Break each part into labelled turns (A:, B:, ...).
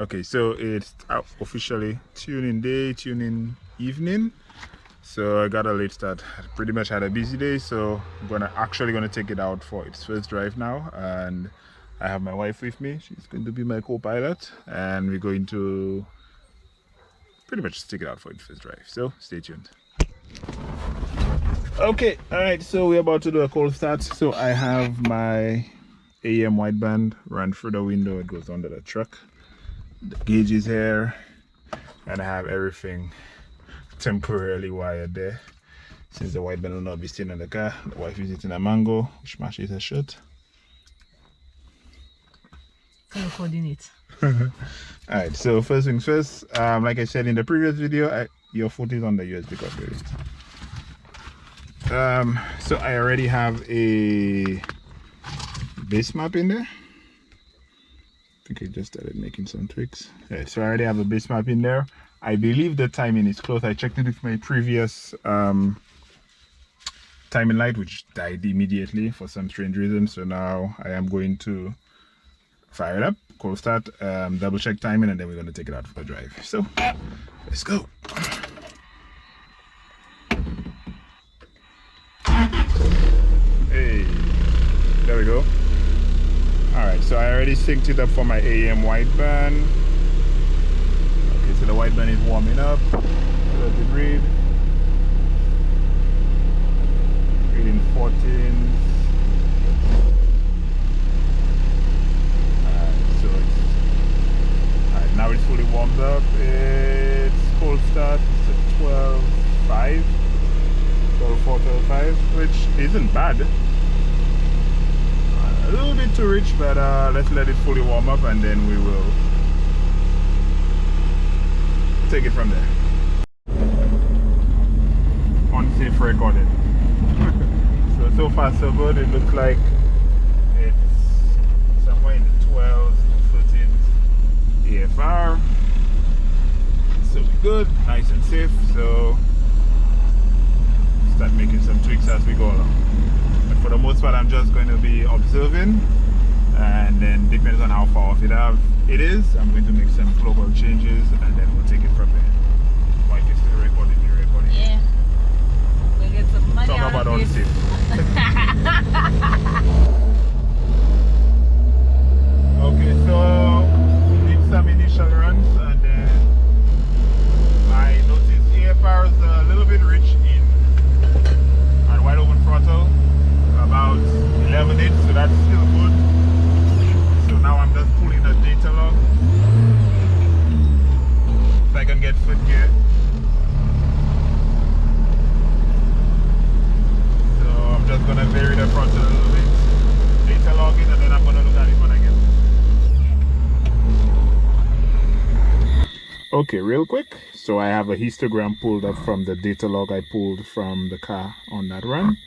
A: Okay, so it's officially tuning day, tuning evening. So I got a late start. I pretty much had a busy day, so I'm actually gonna take it out for its first drive now, and I have my wife with me. She's going to be my co-pilot, and we're going to pretty much take it out for its first drive. So stay tuned. Okay, all right. So we're about to do a cold start. So I have my AM wideband run through the window. It goes under the truck. The gauge is here, and I have everything temporarily wired there since the wideband will not be staying in the car. The wife is eating a mango, which matches her shirt.
B: Can you coordinate?
A: Alright, so first things first, like I said in the previous video, your foot is on the USB copy. So I already have a base map in there. I think I just started making some tweaks. Okay, so I already have a base map in there. I believe the timing is close. I checked it with my previous timing light, which died immediately for some strange reason. So now I am going to fire it up, cold start, double check timing, and then we're going to take it out for a drive. So let's go. Hey, there we go. All right, so I already synced it up for my AM wideband. Okay, so the wideband is warming up. Let it read. Reading 14. Now it's fully warmed up. It's cold start. It's a 12.5, 12.4, 12.5, which isn't bad. A little bit too rich, but let's let it fully warm up, and then we will take it from there. Unsafe recording. So far so good. It looks like it's somewhere in the 12s to 13s AFR. So we're good, nice and safe. So start making some tweaks as we go along. But for the most part, I'm just going to be observing, and then depends on how far off it is, I'm going to make some global changes, and then we'll take it from there. Wife is still recording, you're recording.
B: Yeah. We'll get some money.
A: Talk about unsafe. Okay, so we did some initial runs, and then I noticed AFR is a little bit rich on wide open throttle, about 11.8, so that's still good. So now I'm just pulling the data log so I can get foot gear. So I'm just gonna vary the throttle a little bit, data logging, and then I'm gonna look at it when I get there. Okay, real quick. So I have a histogram pulled up from the data log I pulled from the car on that run.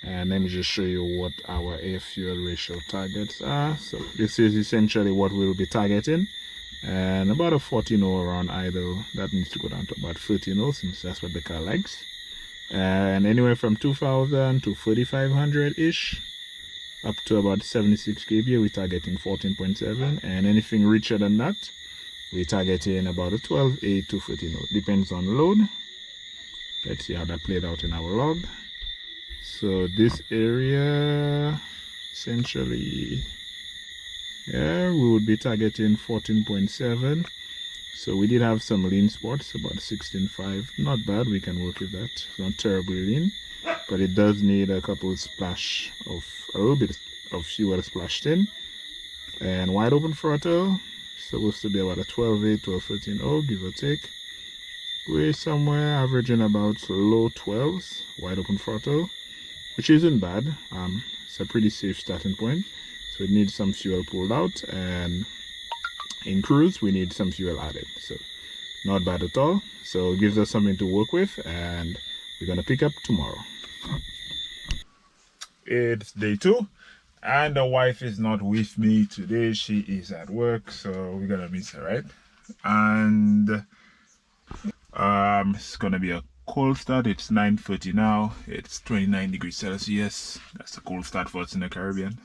A: And let me just show you what our air fuel ratio targets are. So this is essentially what we'll be targeting, and about a 14.0 around idle. That needs to go down to about 13.0 since that's what the car likes. And anywhere from 2000 to 3500 ish up to about 76 kVA, we're targeting 14.7, and anything richer than that we're targeting about a 12.8 to 13.0. Depends on load. Let's see how that played out in our log. So this area, essentially, yeah, we would be targeting 14.7. So we did have some lean spots, about 16.5. Not bad, we can work with that. Not terribly lean, but it does need a couple splash of, a little bit of fuel splashed in. And wide open throttle, supposed to be about a 12.8 to a 13.0, give or take. We're somewhere averaging about low 12s, wide open throttle, which isn't bad. It's a pretty safe starting point. So it needs some fuel pulled out, and in cruise we need some fuel added. So not bad at all. So it gives us something to work with, and we're gonna pick up tomorrow. It's day 2, and the wife is not with me today. She is at work, so we're gonna miss her, right? And it's gonna be a cold start. It's 9:30 now. It's 29 degrees Celsius. That's a cold start for us in the Caribbean.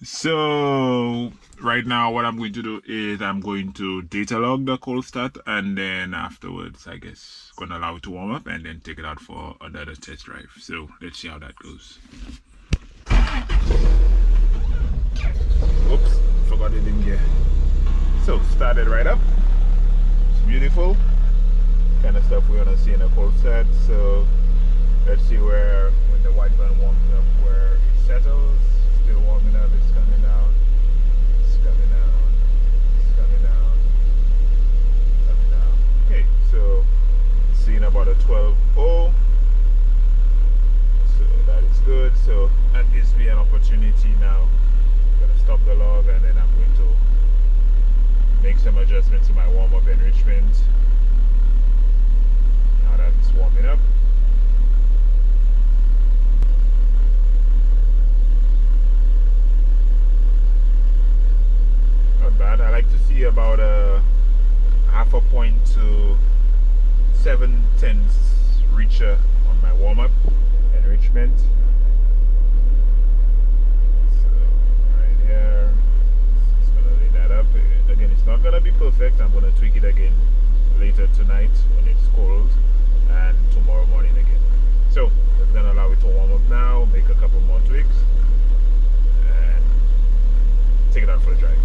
A: So right now what I'm going to do is I'm going to data log the cold start, and then afterwards I guess gonna allow it to warm up and then take it out for another test drive. So let's see how that goes. Oops, forgot it in gear. So started right up. It's beautiful. Kind of stuff we want to see in a cold start. So let's see where when the white band warms up where it settles. Still warming up, it's coming down, it's coming down, it's coming down, coming down. Okay, so seeing about a 12.0. So that is good. So that gives me an opportunity now. I'm gonna stop the log and then I'm going to make some adjustments to my warm-up enrichment. Now that it's warming up. Not bad. I like to see about a half a point to 7/10 reacher on my warm-up enrichment. So right here, it's gonna lay that up. Again, it's not gonna be perfect. I'm gonna tweak it again later tonight when it's cold, and tomorrow morning again. So we're gonna allow it to warm up now, make a couple more tweaks, and take it out for a drive.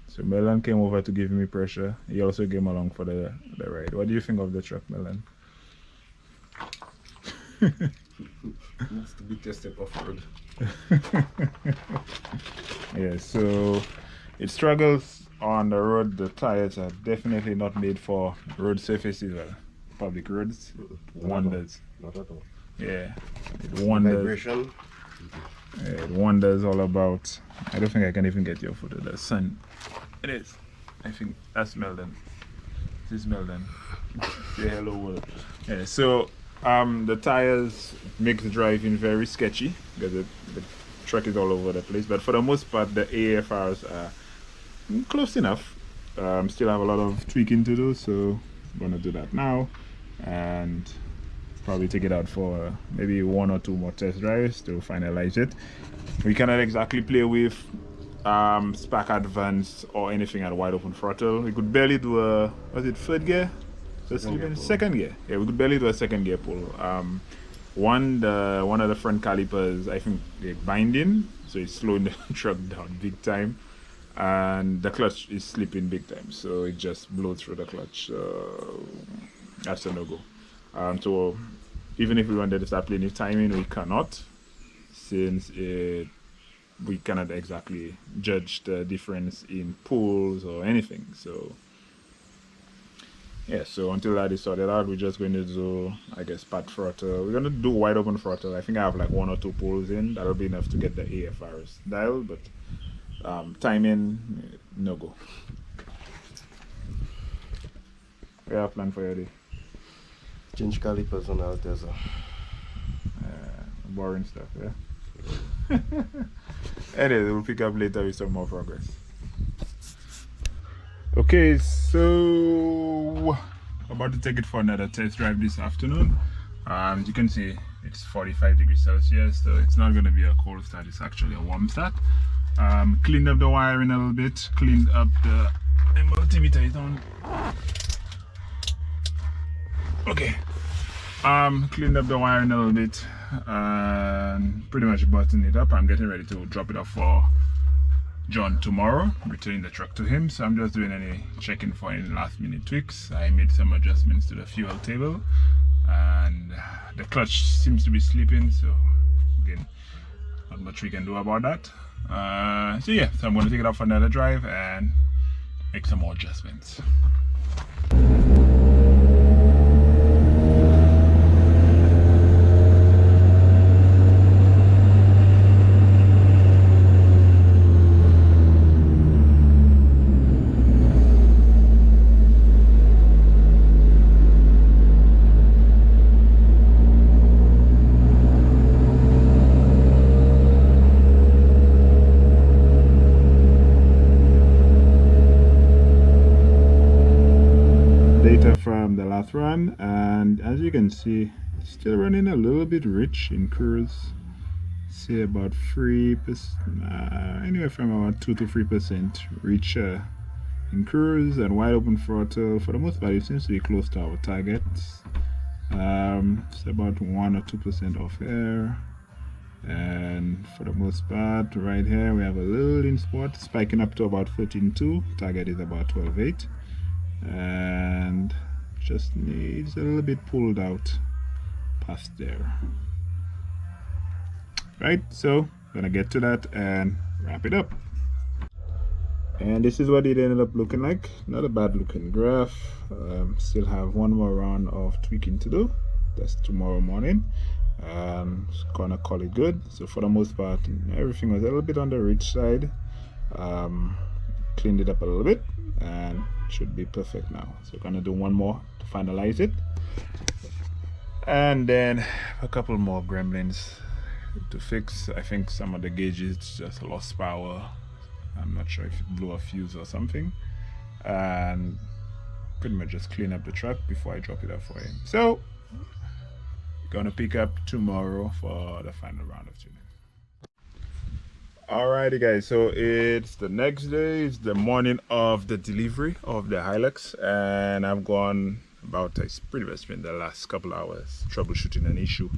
A: So Melon came over to give me pressure. He also came along for the ride. What do you think of the truck, Melon?
C: Needs to be tested off-road.
A: Yeah, so it struggles on the road. The tires are definitely not made for road surfaces or public roads. Wonders.
C: Not at all.
A: Yeah, it wonders.
C: Vibration.
A: Yeah, it wonders all about. I don't think I can even get your photo. The sun. It is. I think that's Meldon. This is Meldon. Say hello world. Yeah, so the tires make the driving very sketchy because the truck is all over the place. But for the most part, the AFRs are close enough. Still have a lot of tweaking to do, so I'm gonna do that now and probably take it out for maybe 1 or 2 more test drives to finalize it. We cannot exactly play with Spark Advance or anything at wide open throttle. We could barely do a, was it third gear? Second gear. Yeah, we could barely do a second gear pull. One of the front calipers, I think they're binding, so it's slowing the truck down big time, and the clutch is slipping big time, so it just blows through the clutch. That's a no-go. So even if we wanted to start playing with timing, we cannot, since we cannot exactly judge the difference in pulls or anything. So yeah, so until that is sorted out, we're just going to do, I guess, pat throttle. We're going to do wide open throttle. I think I have like 1 or 2 pulls in. That'll be enough to get the AFRs dialed, but timing, no go. We have a plan for your day.
C: Change calipers on Alteza.
A: Boring stuff, yeah. Anyway, we'll pick up later with some more progress. Okay, so about to take it for another test drive this afternoon. As you can see, it's 45 degrees Celsius, so it's not going to be a cold start, it's actually a warm start. Cleaned up the wiring a little bit, cleaned up the multimeter is on. Okay, cleaned up the wiring a little bit and pretty much buttoned it up. I'm getting ready to drop it off for John tomorrow, returning the truck to him. So I'm just doing any checking for any last minute tweaks. I made some adjustments to the fuel table and the clutch seems to be slipping, so again, not much we can do about that. So yeah, so I'm going to take it out for another drive and make some more adjustments. Data from the last run, and as you can see, it's still running a little bit rich in cruise. Say about 3%, anywhere from about 2 to 3% rich in cruise, and wide open throttle. For the most part, it seems to be close to our targets. It's about 1 or 2% off air, and for the most part, right here we have a little in spot spiking up to about 13.2. Target is about 12.8. And just needs a little bit pulled out past there. Right, so gonna get to that and wrap it up. And this is what it ended up looking like. Not a bad looking graph. Still have one more round of tweaking to do. That's tomorrow morning. Just gonna call it good. So for the most part, everything was a little bit on the rich side. Cleaned it up a little bit and should be perfect now. So gonna do one more to finalize it, and then a couple more gremlins to fix. I think some of the gauges just lost power. I'm not sure if it blew a fuse or something, and pretty much just clean up the truck before I drop it off for him. So gonna pick up tomorrow for the final round of tuning. Alrighty guys, so it's the next day. It's the morning of the delivery of the Hilux, and I've gone about, it's pretty much been the last couple hours troubleshooting an issue.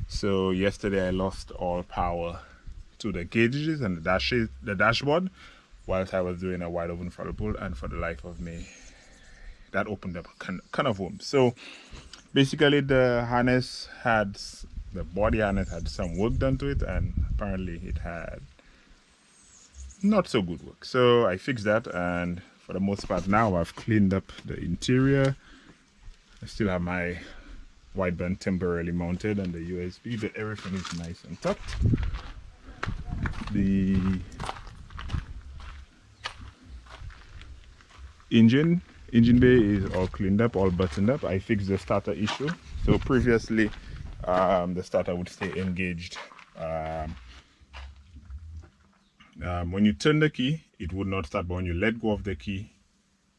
A: So yesterday I lost all power to the gauges and the dashboard whilst I was doing a wide open throttle pull, and for the life of me that opened up kind of home. So basically the body harness had some work done to it, and apparently it had not so good work. So I fixed that, and for the most part now I've cleaned up the interior. I still have my wideband temporarily mounted and the USB, but everything is nice and tucked. The engine bay is all cleaned up, all buttoned up. I fixed the starter issue. So previously the starter would stay engaged. When you turn the key, it would not start, but when you let go of the key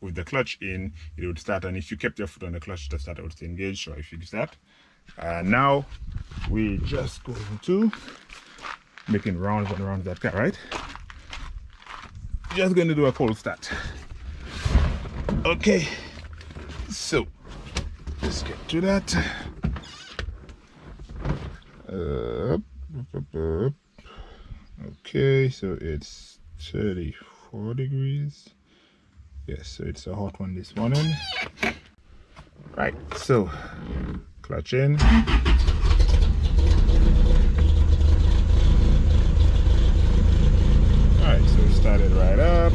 A: with the clutch in, it would start, and if you kept your foot on the clutch, the starter would stay engaged. So I fixed that. Now we just go into making rounds and rounds that car, right? Just going to do a cold start. Okay, so let's get to that. Okay, so it's 34 degrees. Yes, so it's a hot one this morning. Right, so clutch in. Alright, so it started right up.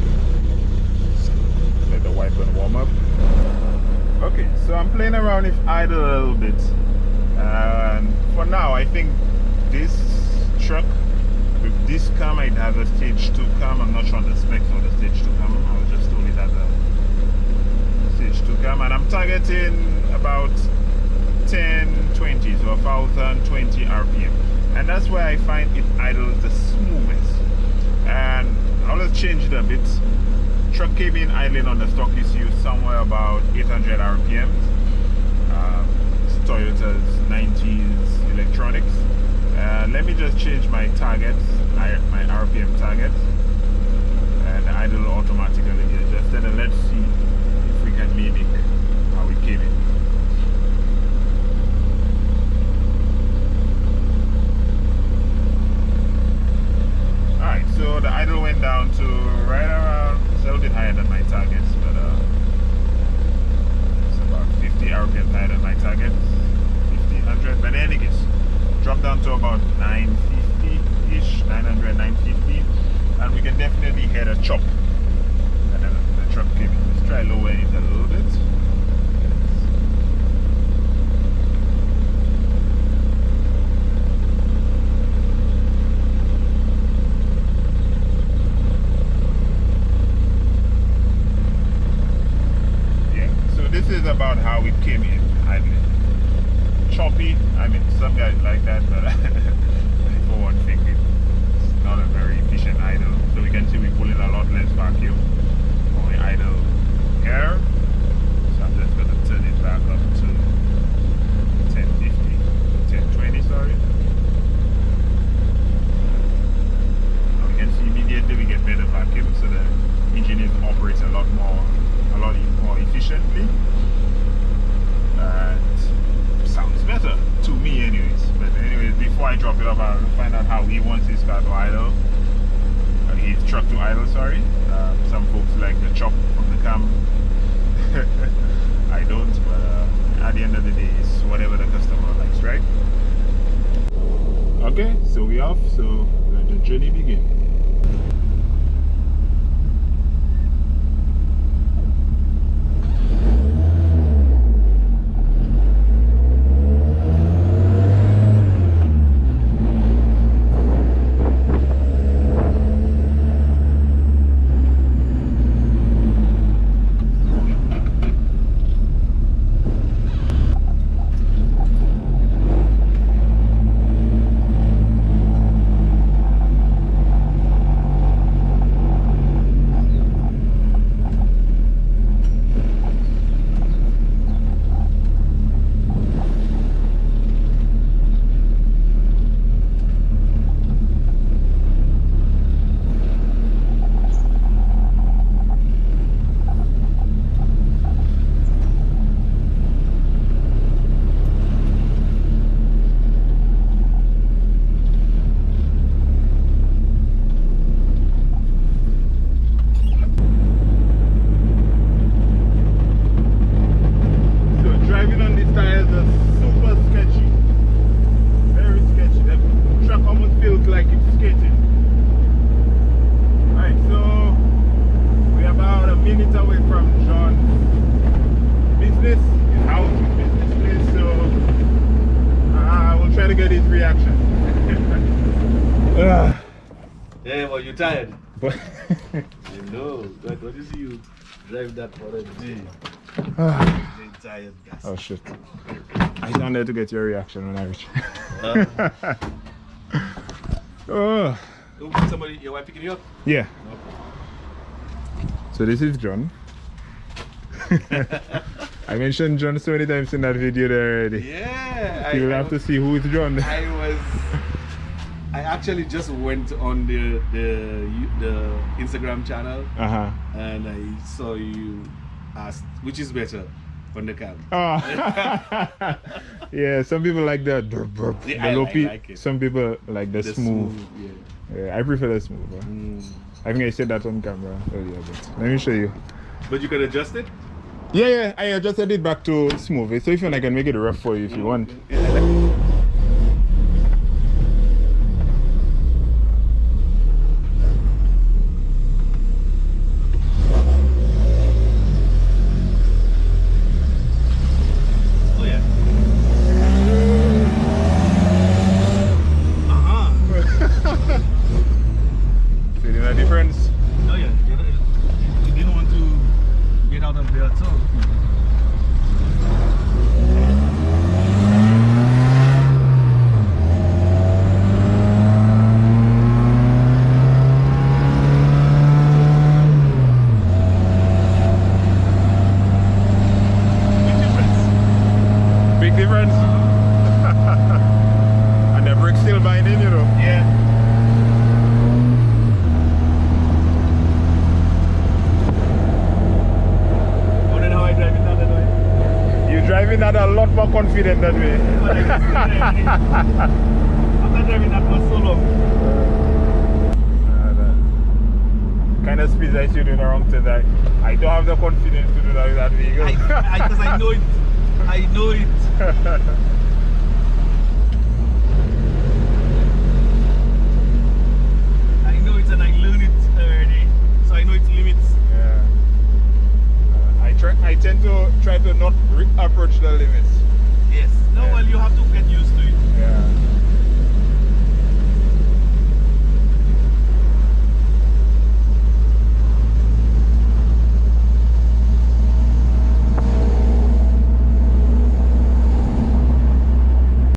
A: Let the white one warm up. Okay, so I'm playing around with idle a little bit. And for now, I think this truck with this cam, it has a stage 2 cam. I'm not sure on the specs for the stage 2 cam. I was just told it has a stage 2 cam, and I'm targeting about 1020, so 1020 RPM, and that's where I find it idles the smoothest. And I'll just change it a bit. Truck came in idling on the stock ECU somewhere about 800 RPM. Toyota's 90s electronics. Let me just change my targets, my RPM targets, and idle automatically adjusted, and let's see if we can mimic how it came in. Alright, so the idle went down to right around, it's a little bit higher than my targets, but it's about 50 RPM higher than my target, 1500, but in any case, dropped down to about 950-ish, 900, 950. truck came in. Let's try lowering it a little bit. Yeah, so this is about how it came in. I mean, choppy. I mean, some guys like that, but for one thing, it's not a very efficient idle. So we can see we pull in a lot less vacuum when we idle here. So I'm just going to turn it back up to 1050, 1020, sorry. Now we can see immediately we get better vacuum, so the engine is operates a lot more efficiently. And sounds better to me anyways. But anyways, before I drop it off, I'll find out how he wants his car to idle. His truck to idle, sorry. Some folks like the chop from the cam. I don't, but at the end of the day, it's whatever the customer likes, right? Okay, so we off, so let the journey begin.
C: Yeah, well, you're tired.
A: But
C: I know. Like, what is you drive that for a day? You're tired, guys.
A: oh shit. I down there to get your reaction when I reach. Oh.
C: Somebody, your wife picking you up?
A: Yeah.
C: Okay.
A: So this is John. I mentioned John so many times in that video there already.
C: Yeah.
A: You'll have to see who is John.
C: I actually just went on the Instagram channel and I saw you asked which is better on the cam.
A: Oh. Yeah, some people like the low P.
C: Like it.
A: Some people like the smooth. Yeah, I prefer the smooth. I think I said that on camera earlier, but let me show you.
C: But you can adjust it?
A: Yeah, I adjusted it back to smooth. So if you want, I can make it rough for you if you want.
C: Yeah, I like it.
A: Not a lot more confident that way.
C: I'm not driving that much so long.
A: Kind of speeds I should do in the wrong turn. I don't have the confidence to do that with that vehicle.
C: Because I know it. I know it. I know it and I learned it already. So I know its limits.
A: Yeah. try to not approach the limits.
C: Yes. No, well, you have to get used to it.
A: Yeah.